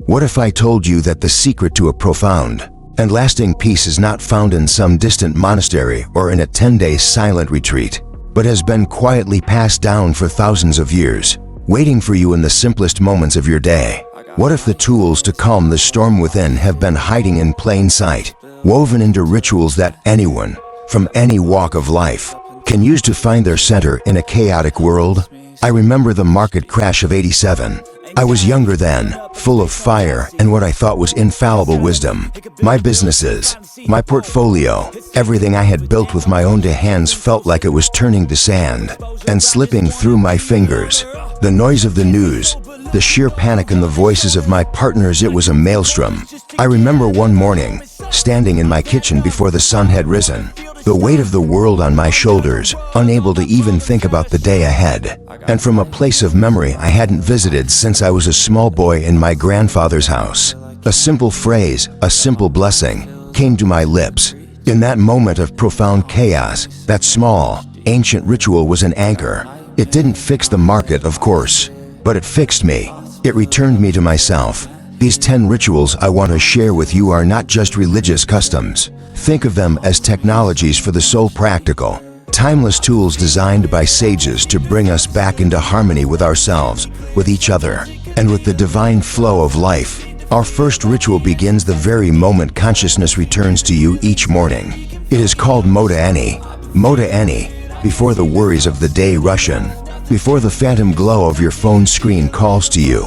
What if I told you that the secret to a profound and lasting peace is not found in some distant monastery or in a 10-day silent retreat, but has been quietly passed down for thousands of years, waiting for you in the simplest moments of your day? What if the tools to calm the storm within have been hiding in plain sight, woven into rituals that anyone, from any walk of life, can use to find their center in a chaotic world? I remember the market crash of '87. I was younger then, full of fire and what I thought was infallible wisdom. My businesses, my portfolio, everything I had built with my own hands felt like it was turning to sand and slipping through my fingers. The noise of the news, the sheer panic in the voices of my partners, it was a maelstrom. I remember one morning, standing in my kitchen before the sun had risen, the weight of the world on my shoulders, unable to even think about the day ahead. And from a place of memory I hadn't visited since I was a small boy in my grandfather's house, a simple phrase, a simple blessing, came to my lips. In that moment of profound chaos, that small, ancient ritual was an anchor. It didn't fix the market, of course, but it fixed me. It returned me to myself. These 10 rituals I want to share with you are not just religious customs. Think of them as technologies for the soul, practical, timeless tools designed by sages to bring us back into harmony with ourselves, with each other, and with the divine flow of life. Our first ritual begins the very moment consciousness returns to you each morning. It is called Moda Eni. Moda Eni, before the worries of the day rush in, before the phantom glow of your phone screen calls to you,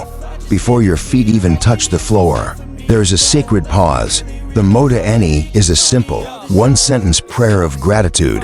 before your feet even touch the floor, there is a sacred pause. The Moda Eni is a simple, one-sentence prayer of gratitude.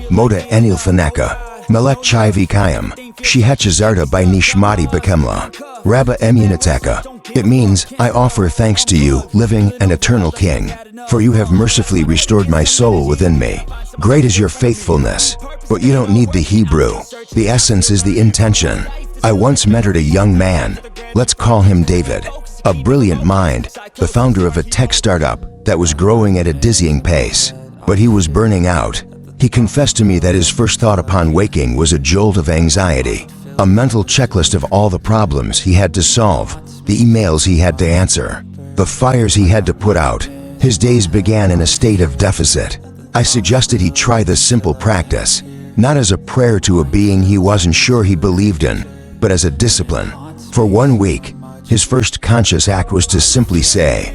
Moda Enil Faneka, Melek Chivi Kayam, Shihechazarta by Nishmati Bakemla, Rabba Emunateka. It means, I offer thanks to you, living and eternal King, for you have mercifully restored my soul within me. Great is your faithfulness, but you don't need the Hebrew. The essence is the intention. I once mentored a young man, let's call him David, a brilliant mind, the founder of a tech startup that was growing at a dizzying pace. But he was burning out. He confessed to me that his first thought upon waking was a jolt of anxiety, a mental checklist of all the problems he had to solve, the emails he had to answer, the fires he had to put out. His days began in a state of deficit. I suggested he try this simple practice, not as a prayer to a being he wasn't sure he believed in, but as a discipline. For 1 week, his first conscious act was to simply say,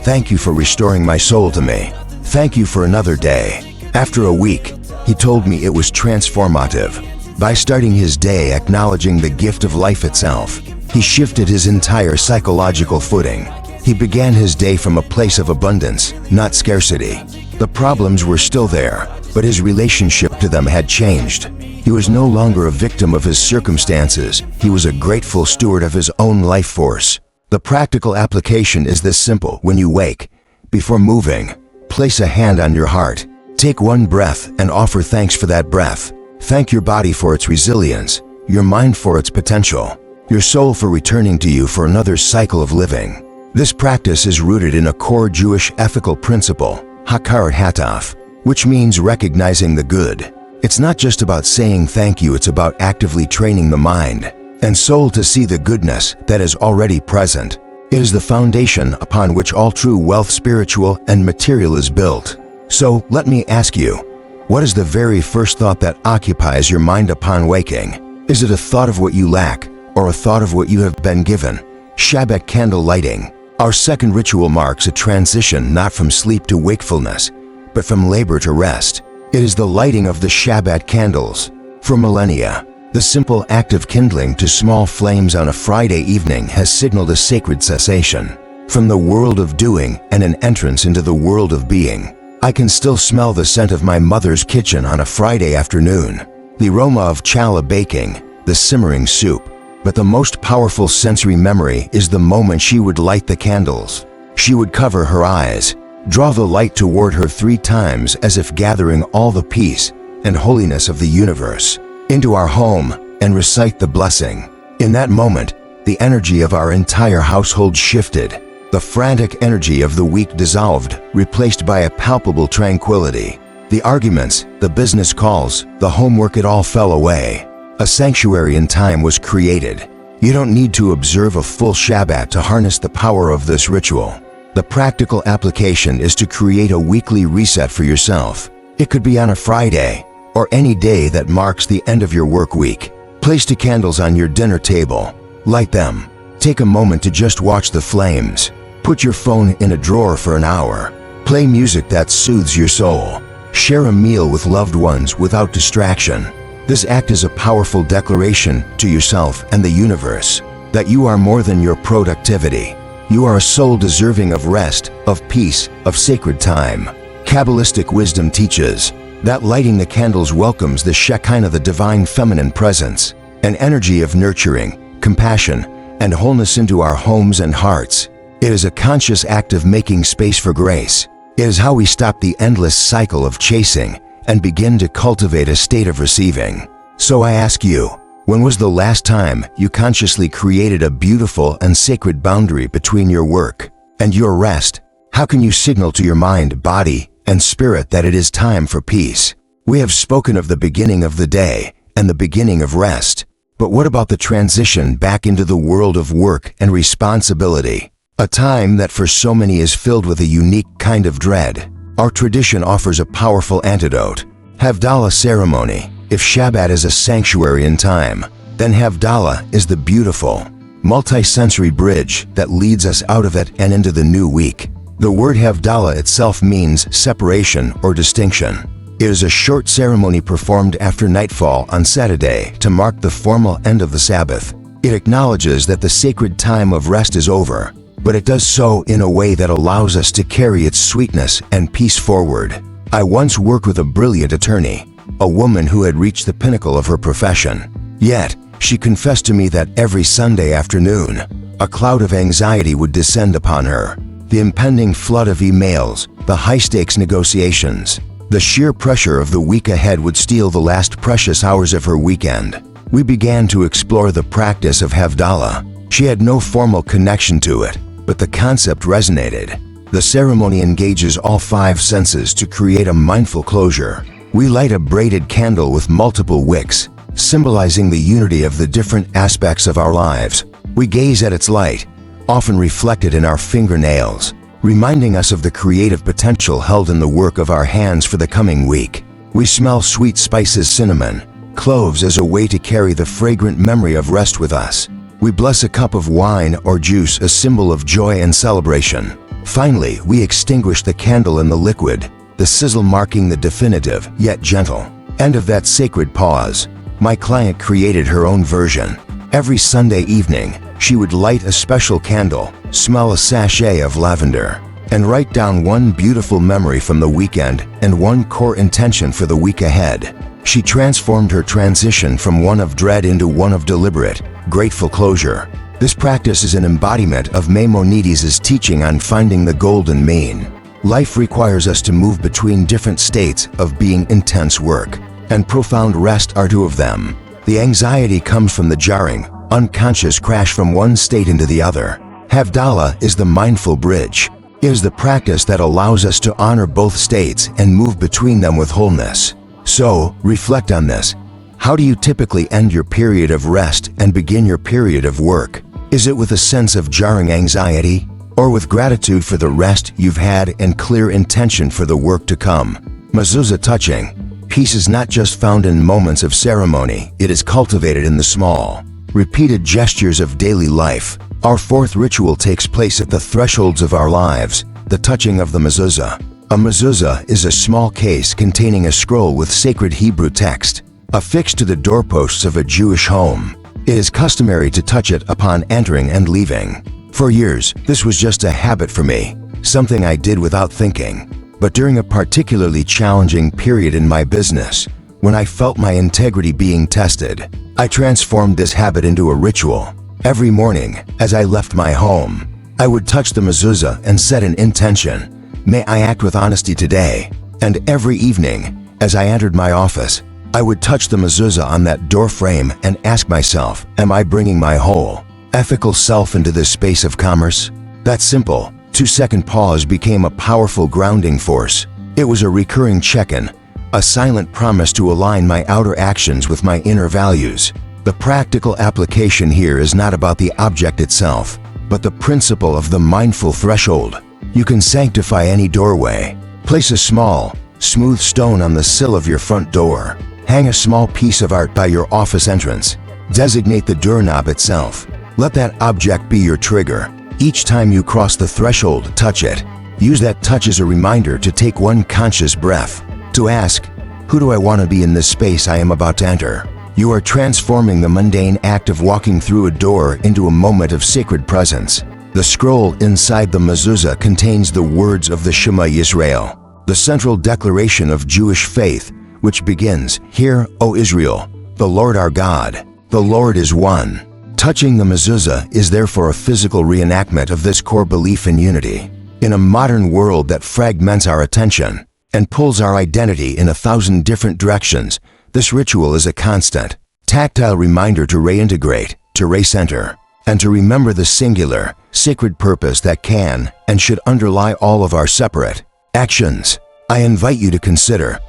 "Thank you for restoring my soul to me. Thank you for another day." After a week, he told me it was transformative. By starting his day acknowledging the gift of life itself, he shifted his entire psychological footing. He began his day from a place of abundance, not scarcity. The problems were still there, but his relationship to them had changed. He was no longer a victim of his circumstances. He was a grateful steward of his own life force. The practical application is this simple. When you wake, before moving, place a hand on your heart. Take one breath and offer thanks for that breath. Thank your body for its resilience, your mind for its potential, your soul for returning to you for another cycle of living. This practice is rooted in a core Jewish ethical principle, hakarat hatov, which means recognizing the good. It's not just about saying thank you, it's about actively training the mind and soul to see the goodness that is already present. It is the foundation upon which all true wealth, spiritual and material, is built. So, let me ask you, what is the very first thought that occupies your mind upon waking? Is it a thought of what you lack, or a thought of what you have been given? Shabbat candle lighting. Our second ritual marks a transition not from sleep to wakefulness, but from labor to rest. It is the lighting of the Shabbat candles. For millennia, the simple act of kindling to small flames on a Friday evening has signaled a sacred cessation from the world of doing and an entrance into the world of being. I can still smell the scent of my mother's kitchen on a Friday afternoon, the aroma of challah baking, the simmering soup. But the most powerful sensory memory is the moment she would light the candles. She would cover her eyes, draw the light toward her 3 times as if gathering all the peace and holiness of the universe into our home and recite the blessing. In that moment, the energy of our entire household shifted. The frantic energy of the week dissolved, replaced by a palpable tranquility. The arguments, the business calls, the homework, it all fell away. A sanctuary in time was created. You don't need to observe a full Shabbat to harness the power of this ritual. The practical application is to create a weekly reset for yourself. It could be on a Friday, or any day that marks the end of your work week. Place 2 candles on your dinner table. Light them. Take a moment to just watch the flames. Put your phone in a drawer for an hour. Play music that soothes your soul. Share a meal with loved ones without distraction. This act is a powerful declaration to yourself and the universe that you are more than your productivity. You are a soul deserving of rest, of peace, of sacred time. Kabbalistic wisdom teaches that lighting the candles welcomes the Shekinah, the divine feminine presence, an energy of nurturing, compassion, and wholeness into our homes and hearts. It is a conscious act of making space for grace. It is how we stop the endless cycle of chasing and begin to cultivate a state of receiving. So I ask you, when was the last time you consciously created a beautiful and sacred boundary between your work and your rest? How can you signal to your mind, body, and spirit that it is time for peace? We have spoken of the beginning of the day and the beginning of rest. But what about the transition back into the world of work and responsibility? A time that for so many is filled with a unique kind of dread. Our tradition offers a powerful antidote. Havdalah ceremony. If Shabbat is a sanctuary in time, then Havdalah is the beautiful, multi-sensory bridge that leads us out of it and into the new week. The word Havdalah itself means separation or distinction. It is a short ceremony performed after nightfall on Saturday to mark the formal end of the Sabbath. It acknowledges that the sacred time of rest is over, but it does so in a way that allows us to carry its sweetness and peace forward. I once worked with a brilliant attorney, a woman who had reached the pinnacle of her profession. Yet, she confessed to me that every Sunday afternoon, a cloud of anxiety would descend upon her. The impending flood of emails, the high-stakes negotiations, the sheer pressure of the week ahead would steal the last precious hours of her weekend. We began to explore the practice of Havdalah. She had no formal connection to it, but the concept resonated. The ceremony engages all 5 senses to create a mindful closure. We light a braided candle with multiple wicks, symbolizing the unity of the different aspects of our lives. We gaze at its light, often reflected in our fingernails, reminding us of the creative potential held in the work of our hands for the coming week. We smell sweet spices, cinnamon, cloves as a way to carry the fragrant memory of rest with us. We bless a cup of wine or juice, a symbol of joy and celebration. Finally, we extinguish the candle in the liquid, the sizzle marking the definitive, yet gentle, end of that sacred pause. My client created her own version. Every Sunday evening, she would light a special candle, smell a sachet of lavender, and write down one beautiful memory from the weekend and one core intention for the week ahead. She transformed her transition from one of dread into one of deliberate, grateful closure. This practice is an embodiment of Maimonides' teaching on finding the golden mean. Life requires us to move between different states of being. Intense work and profound rest are 2 of them. The anxiety comes from the jarring, unconscious crash from one state into the other. Havdalah is the mindful bridge. It is the practice that allows us to honor both states and move between them with wholeness. So, reflect on this. How do you typically end your period of rest and begin your period of work? Is it with a sense of jarring anxiety, or with gratitude for the rest you've had and clear intention for the work to come? Mezuzah touching. Peace is not just found in moments of ceremony, it is cultivated in the small, repeated gestures of daily life. Our 4th ritual takes place at the thresholds of our lives, the touching of the mezuzah. A mezuzah is a small case containing a scroll with sacred Hebrew text, affixed to the doorposts of a Jewish home. It is customary to touch it upon entering and leaving. For years, this was just a habit for me, something I did without thinking. But during a particularly challenging period in my business, when I felt my integrity being tested, I transformed this habit into a ritual. Every morning, as I left my home, I would touch the mezuzah and set an intention. May I act with honesty today. And every evening, as I entered my office, I would touch the mezuzah on that door frame and ask myself, am I bringing my whole, ethical self into this space of commerce? That simple, 2-second pause became a powerful grounding force. It was a recurring check-in, a silent promise to align my outer actions with my inner values. The practical application here is not about the object itself, but the principle of the mindful threshold. You can sanctify any doorway. Place a small, smooth stone on the sill of your front door. Hang a small piece of art by your office entrance. Designate the doorknob itself. Let that object be your trigger. Each time you cross the threshold, touch it. Use that touch as a reminder to take one conscious breath. To ask, who do I want to be in this space I am about to enter? You are transforming the mundane act of walking through a door into a moment of sacred presence. The scroll inside the mezuzah contains the words of the Shema Yisrael, the central declaration of Jewish faith, which begins, "Hear, O Israel, the Lord our God, the Lord is one." Touching the mezuzah is therefore a physical reenactment of this core belief in unity. In a modern world that fragments our attention and pulls our identity in 1,000 different directions, this ritual is a constant, tactile reminder to reintegrate, to recenter, and to remember the singular, sacred purpose that can and should underlie all of our separate actions. I invite you to consider,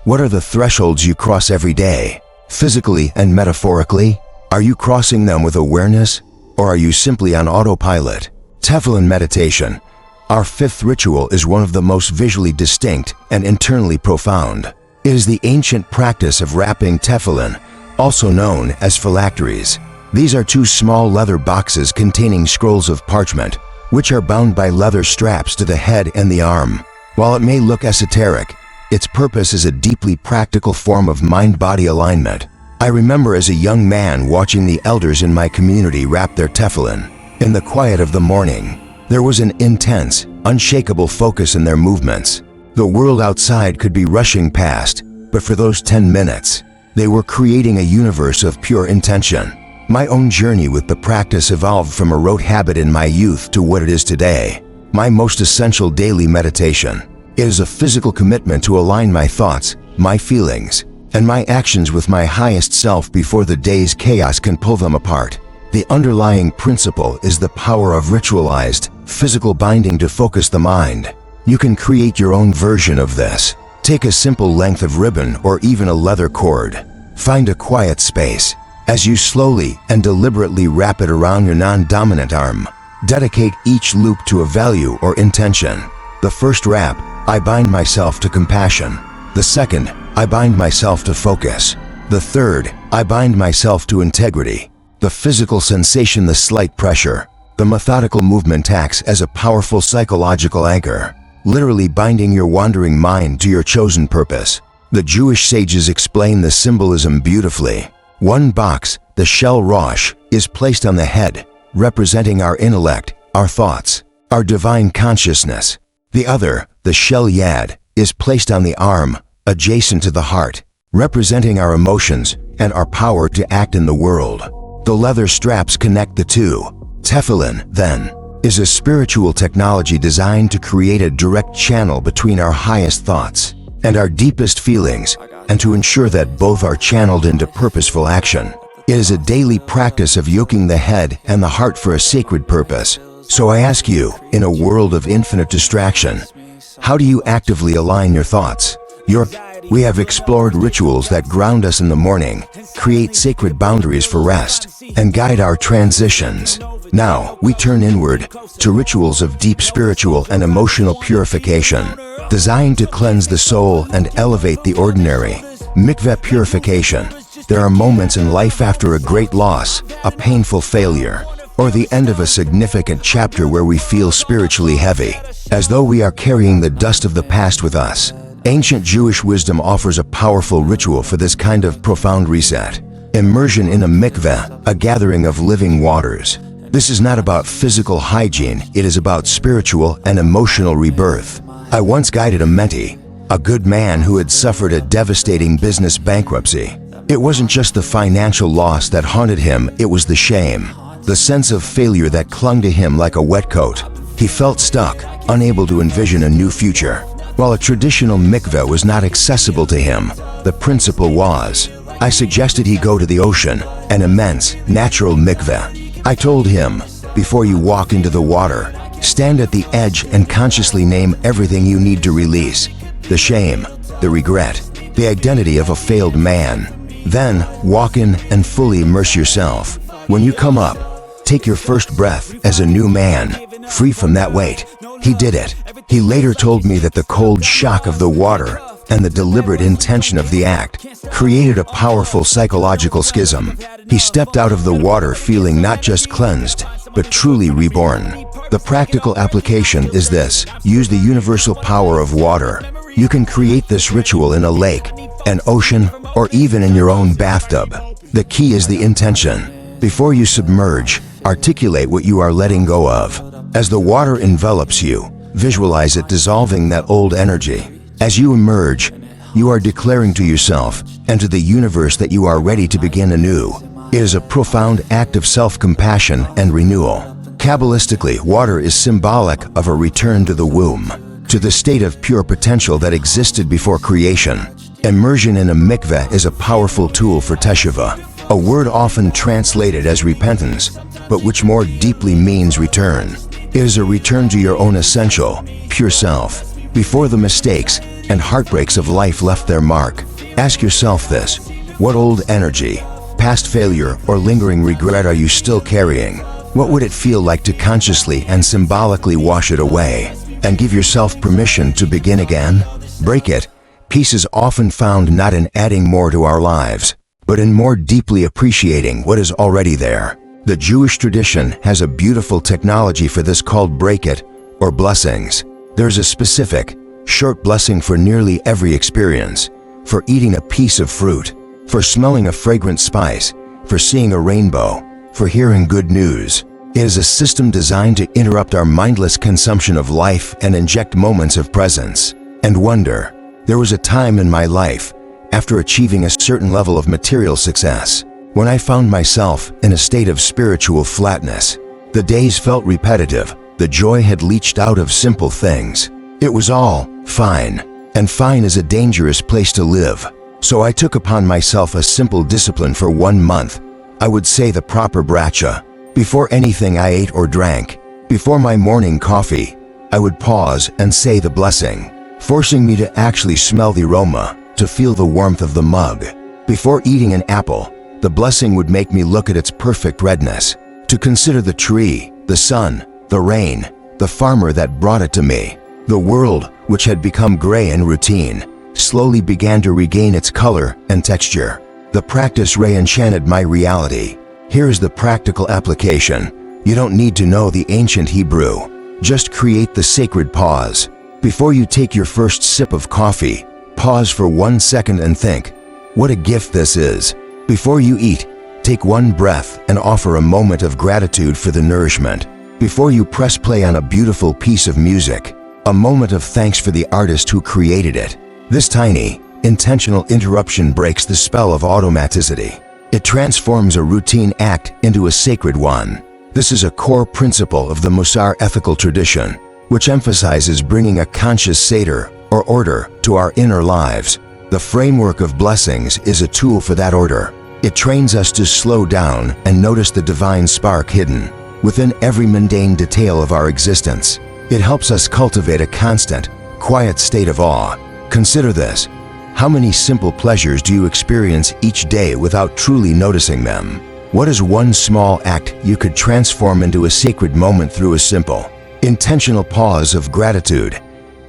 what are the thresholds you cross every day, physically and metaphorically? Are you crossing them with awareness, or are you simply on autopilot? Tefillin meditation. Our fifth ritual is one of the most visually distinct and internally profound. It is the ancient practice of wrapping tefillin, also known as phylacteries. These are two small leather boxes containing scrolls of parchment, which are bound by leather straps to the head and the arm. While it may look esoteric, its purpose is a deeply practical form of mind-body alignment. I remember as a young man watching the elders in my community wrap their tefillin. In the quiet of the morning, there was an intense, unshakable focus in their movements. The world outside could be rushing past, but for those 10 minutes, they were creating a universe of pure intention. My own journey with the practice evolved from a rote habit in my youth to what it is today, my most essential daily meditation. It is a physical commitment to align my thoughts, my feelings, and my actions with my highest self before the day's chaos can pull them apart. The underlying principle is the power of ritualized, physical binding to focus the mind. You can create your own version of this. Take a simple length of ribbon or even a leather cord. Find a quiet space. As you slowly and deliberately wrap it around your non-dominant arm, dedicate each loop to a value or intention. The first wrap, I bind myself to compassion. The second, I bind myself to focus. The third, I bind myself to integrity. The physical sensation, the slight pressure, the methodical movement acts as a powerful psychological anchor, literally binding your wandering mind to your chosen purpose. The Jewish sages explain the symbolism beautifully. One box, the shel rosh, is placed on the head, representing our intellect, our thoughts, our divine consciousness. The other, the shel yad, is placed on the arm, adjacent to the heart, representing our emotions and our power to act in the world. The leather straps connect the two. Tefillin, then, is a spiritual technology designed to create a direct channel between our highest thoughts and our deepest feelings, and to ensure that both are channeled into purposeful action. It is a daily practice of yoking the head and the heart for a sacred purpose. So I ask you, in a world of infinite distraction, how do you actively align your thoughts? We have explored rituals that ground us in the morning, create sacred boundaries for rest, and guide our transitions. Now, we turn inward to rituals of deep spiritual and emotional purification, designed to cleanse the soul and elevate the ordinary. Mikveh purification. There are moments in life after a great loss, a painful failure, or the end of a significant chapter where we feel spiritually heavy, as though we are carrying the dust of the past with us. Ancient Jewish wisdom offers a powerful ritual for this kind of profound reset. Immersion in a mikveh, a gathering of living waters. This is not about physical hygiene, it is about spiritual and emotional rebirth. I once guided a mentee, a good man who had suffered a devastating business bankruptcy. It wasn't just the financial loss that haunted him, it was the shame, the sense of failure that clung to him like a wet coat. He felt stuck, unable to envision a new future. While a traditional mikveh was not accessible to him, the principle was. I suggested he go to the ocean, an immense, natural mikveh. I told him, before you walk into the water, stand at the edge and consciously name everything you need to release. The shame, the regret, the identity of a failed man. Then, walk in and fully immerse yourself. When you come up, take your first breath as a new man, free from that weight. He did it. He later told me that the cold shock of the water and the deliberate intention of the act created a powerful psychological schism. He stepped out of the water feeling not just cleansed, but truly reborn. The practical application is this: use the universal power of water. You can create this ritual in a lake, an ocean, or even in your own bathtub. The key is the intention. Before you submerge, articulate what you are letting go of. As the water envelops you, visualize it dissolving that old energy. As you emerge, you are declaring to yourself and to the universe that you are ready to begin anew. It is a profound act of self-compassion and renewal. Kabbalistically, water is symbolic of a return to the womb, to the state of pure potential that existed before creation. Immersion in a mikveh is a powerful tool for teshuvah, a word often translated as repentance, but which more deeply means return. It is a return to your own essential, pure self, before the mistakes and heartbreaks of life left their mark. Ask yourself this: what old energy, past failure, or lingering regret are you still carrying? What would it feel like to consciously and symbolically wash it away and give yourself permission to begin again? Break it. Peace is often found not in adding more to our lives, but in more deeply appreciating what is already there. The Jewish tradition has a beautiful technology for this called break it, or blessings. There's a specific, short blessing for nearly every experience: for eating a piece of fruit, for smelling a fragrant spice, for seeing a rainbow, for hearing good news. It is a system designed to interrupt our mindless consumption of life and inject moments of presence and wonder. There was a time in my life, after achieving a certain level of material success, when I found myself in a state of spiritual flatness. The days felt repetitive. The joy had leached out of simple things. It was all fine, and fine is a dangerous place to live. So I took upon myself a simple discipline for 1 month. I would say the proper bracha. Before anything I ate or drank, before my morning coffee, I would pause and say the blessing, forcing me to actually smell the aroma, to feel the warmth of the mug. Before eating an apple, the blessing would make me look at its perfect redness, to consider the tree, the sun, the rain, the farmer that brought it to me. The world, which had become gray and routine, slowly began to regain its color and texture. The practice re-enchanted my reality. Here is the practical application. You don't need to know the ancient Hebrew. Just create the sacred pause. Before you take your first sip of coffee, pause for 1 second and think, what a gift this is. Before you eat, take 1 breath and offer a moment of gratitude for the nourishment. Before you press play on a beautiful piece of music, a moment of thanks for the artist who created it. This tiny, intentional interruption breaks the spell of automaticity. It transforms a routine act into a sacred one. This is a core principle of the Musar ethical tradition, which emphasizes bringing a conscious seder, or order, to our inner lives. The framework of blessings is a tool for that order. It trains us to slow down and notice the divine spark hidden within every mundane detail of our existence. It helps us cultivate a constant, quiet state of awe. Consider this. How many simple pleasures do you experience each day without truly noticing them? What is one small act you could transform into a sacred moment through a simple, intentional pause of gratitude?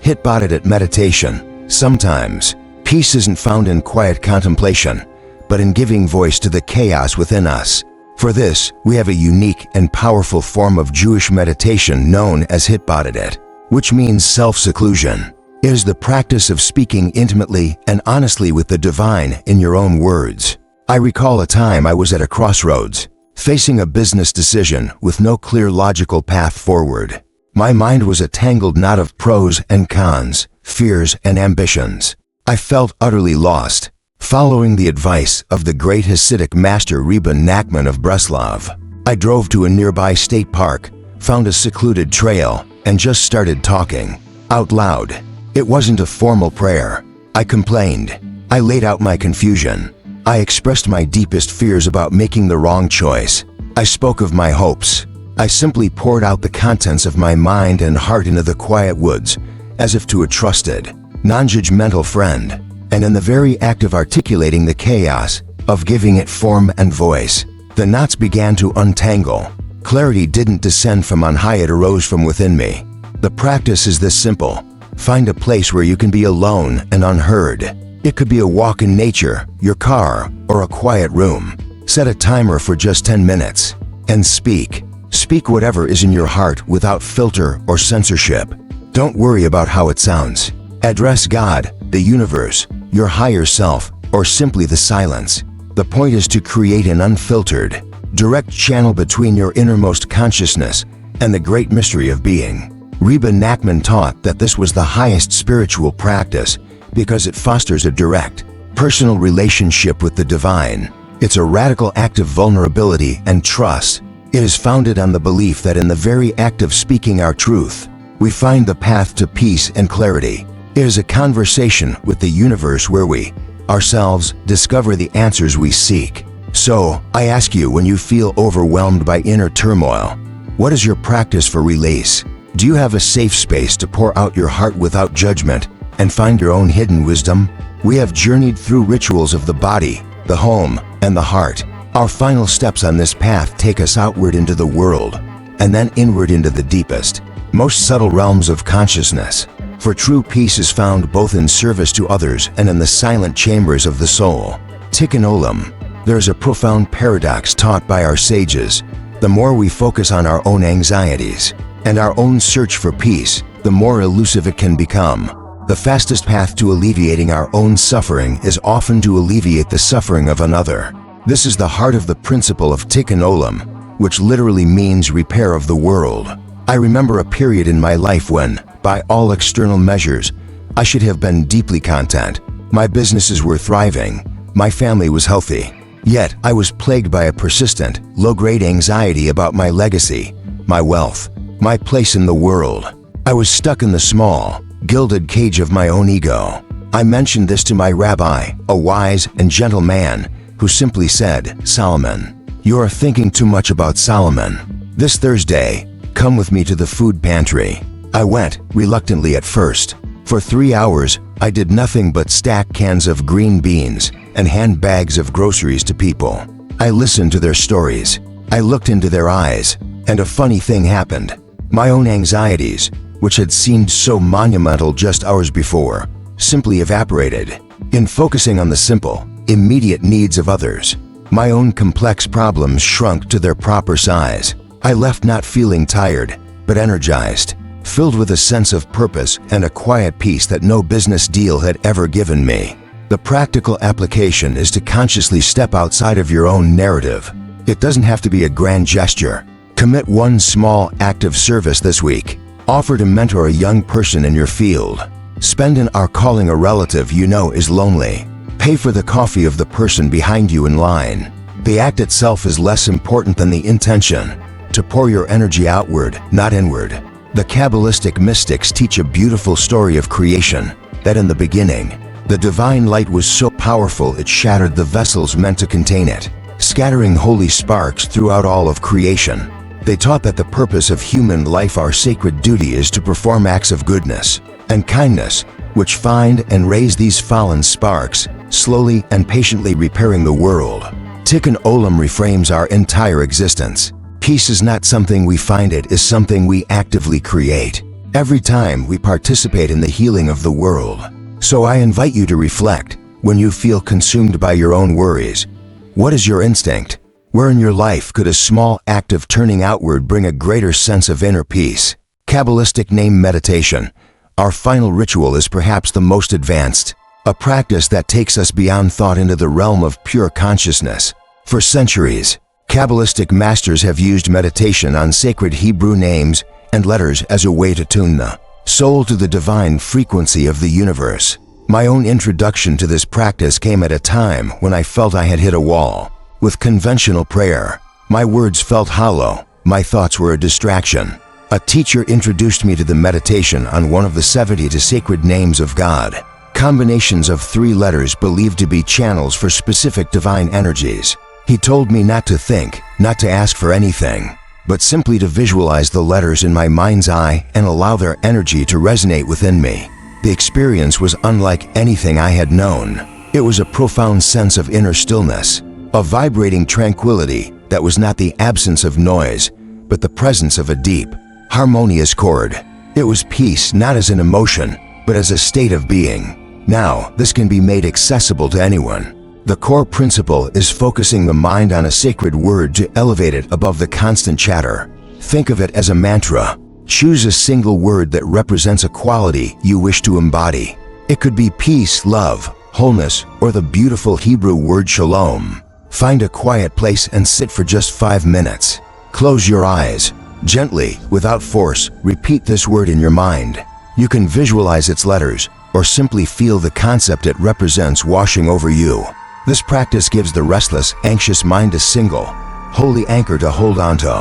Hitboded meditation. Sometimes, peace isn't found in quiet contemplation, but in giving voice to the chaos within us. For this, we have a unique and powerful form of Jewish meditation known as hitboded, which means self-seclusion. It is the practice of speaking intimately and honestly with the divine in your own words. I recall a time I was at a crossroads, facing a business decision with no clear logical path forward. My mind was a tangled knot of pros and cons, fears and ambitions. I felt utterly lost. Following the advice of the great Hasidic master Rebbe Nachman of Breslov, I drove to a nearby state park, found a secluded trail, and just started talking out loud. It wasn't a formal prayer. I complained. I laid out my confusion. I expressed my deepest fears about making the wrong choice. I spoke of my hopes. I simply poured out the contents of my mind and heart into the quiet woods, as if to a trusted, non-judgmental friend. And in the very act of articulating the chaos, of giving it form and voice. The knots began to untangle. Clarity didn't descend from on high, it arose from within me. The practice is this simple. Find a place where you can be alone and unheard. It could be a walk in nature, your car, or a quiet room. Set a timer for just 10 minutes. And speak. Speak whatever is in your heart without filter or censorship. Don't worry about how it sounds. Address God, the universe, your higher self, or simply the silence. The point is to create an unfiltered, direct channel between your innermost consciousness and the great mystery of being. Reba Nachman taught that this was the highest spiritual practice because it fosters a direct, personal relationship with the divine. It's a radical act of vulnerability and trust. It is founded on the belief that in the very act of speaking our truth, we find the path to peace and clarity. It is a conversation with the universe where we, ourselves, discover the answers we seek. So, I ask you, when you feel overwhelmed by inner turmoil, what is your practice for release? Do you have a safe space to pour out your heart without judgment and find your own hidden wisdom? We have journeyed through rituals of the body, the home, and the heart. Our final steps on this path take us outward into the world, and then inward into the deepest, most subtle realms of consciousness. For true peace is found both in service to others and in the silent chambers of the soul. Tikkun Olam. There is a profound paradox taught by our sages. The more we focus on our own anxieties and our own search for peace, the more elusive it can become. The fastest path to alleviating our own suffering is often to alleviate the suffering of another. This is the heart of the principle of Tikkun Olam, which literally means repair of the world. I remember a period in my life when, by all external measures, I should have been deeply content. My businesses were thriving. My family was healthy. Yet, I was plagued by a persistent, low-grade anxiety about my legacy, my wealth, my place in the world. I was stuck in the small, gilded cage of my own ego. I mentioned this to my rabbi, a wise and gentle man, who simply said, "Solomon, you are thinking too much about Solomon. This Thursday, come with me to the food pantry." I went, reluctantly at first. For 3 hours, I did nothing but stack cans of green beans and hand bags of groceries to people. I listened to their stories. I looked into their eyes, and a funny thing happened. My own anxieties, which had seemed so monumental just hours before, simply evaporated. In focusing on the simple, immediate needs of others, my own complex problems shrunk to their proper size. I left not feeling tired, but energized, filled with a sense of purpose and a quiet peace that no business deal had ever given me. The practical application is to consciously step outside of your own narrative. It doesn't have to be a grand gesture. Commit one small act of service this week. Offer to mentor a young person in your field. Spend an hour calling a relative you know is lonely. Pay for the coffee of the person behind you in line. The act itself is less important than the intention. To pour your energy outward, not inward. The Kabbalistic mystics teach a beautiful story of creation, that in the beginning, the divine light was so powerful it shattered the vessels meant to contain it, scattering holy sparks throughout all of creation. They taught that the purpose of human life, our sacred duty, is to perform acts of goodness and kindness, which find and raise these fallen sparks, slowly and patiently repairing the world. Tikkun Olam reframes our entire existence. Peace is not something we find, it is something we actively create. Every time we participate in the healing of the world. So I invite you to reflect, when you feel consumed by your own worries. What is your instinct? Where in your life could a small act of turning outward bring a greater sense of inner peace? Kabbalistic name meditation. Our final ritual is perhaps the most advanced, a practice that takes us beyond thought into the realm of pure consciousness. For centuries, Kabbalistic masters have used meditation on sacred Hebrew names and letters as a way to tune the soul to the divine frequency of the universe. My own introduction to this practice came at a time when I felt I had hit a wall. With conventional prayer, my words felt hollow, my thoughts were a distraction. A teacher introduced me to the meditation on one of the 70 sacred names of God, combinations of 3 letters believed to be channels for specific divine energies. He told me not to think, not to ask for anything, but simply to visualize the letters in my mind's eye and allow their energy to resonate within me. The experience was unlike anything I had known. It was a profound sense of inner stillness, a vibrating tranquility that was not the absence of noise, but the presence of a deep, harmonious chord. It was peace not as an emotion, but as a state of being. Now, this can be made accessible to anyone. The core principle is focusing the mind on a sacred word to elevate it above the constant chatter. Think of it as a mantra. Choose a single word that represents a quality you wish to embody. It could be peace, love, wholeness, or the beautiful Hebrew word shalom. Find a quiet place and sit for just 5 minutes. Close your eyes. Gently, without force, repeat this word in your mind. You can visualize its letters, or simply feel the concept it represents washing over you. This practice gives the restless, anxious mind a single, holy anchor to hold onto.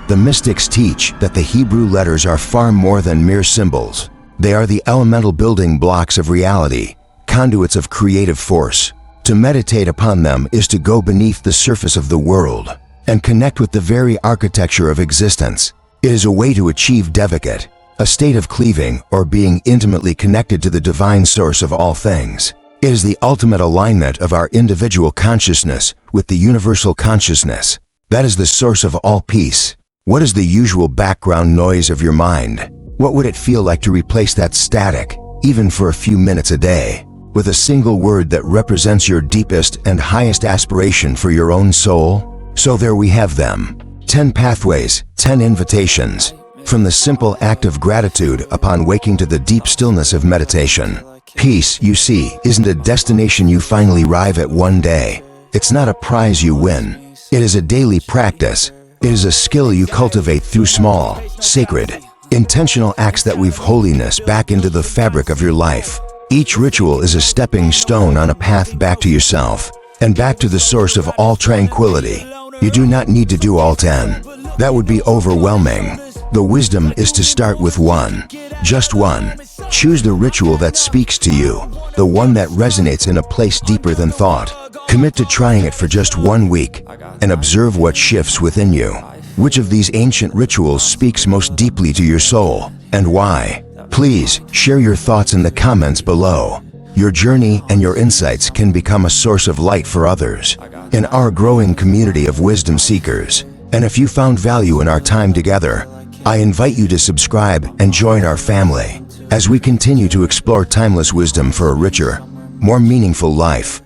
The mystics teach that the Hebrew letters are far more than mere symbols. They are the elemental building blocks of reality, conduits of creative force. To meditate upon them is to go beneath the surface of the world and connect with the very architecture of existence. It is a way to achieve Devachat, a state of cleaving or being intimately connected to the divine source of all things. It is the ultimate alignment of our individual consciousness with the universal consciousness. That is the source of all peace. What is the usual background noise of your mind? What would it feel like to replace that static, even for a few minutes a day, with a single word that represents your deepest and highest aspiration for your own soul? So there we have them. 10 pathways, 10 invitations. From the simple act of gratitude upon waking to the deep stillness of meditation. Peace, you see, isn't a destination you finally arrive at one day. It's not a prize you win. It is a daily practice. It is a skill you cultivate through small, sacred, intentional acts that weave holiness back into the fabric of your life. Each ritual is a stepping stone on a path back to yourself and back to the source of all tranquility. You do not need to do all 10. That would be overwhelming. The wisdom is to start with one. Just one. Choose the ritual that speaks to you, the one that resonates in a place deeper than thought. Commit to trying it for just 1 week and observe what shifts within you. Which of these ancient rituals speaks most deeply to your soul, and why? Please share your thoughts in the comments below. Your journey and your insights can become a source of light for others in our growing community of wisdom seekers. And if you found value in our time together, I invite you to subscribe and join our family as we continue to explore timeless wisdom for a richer, more meaningful life.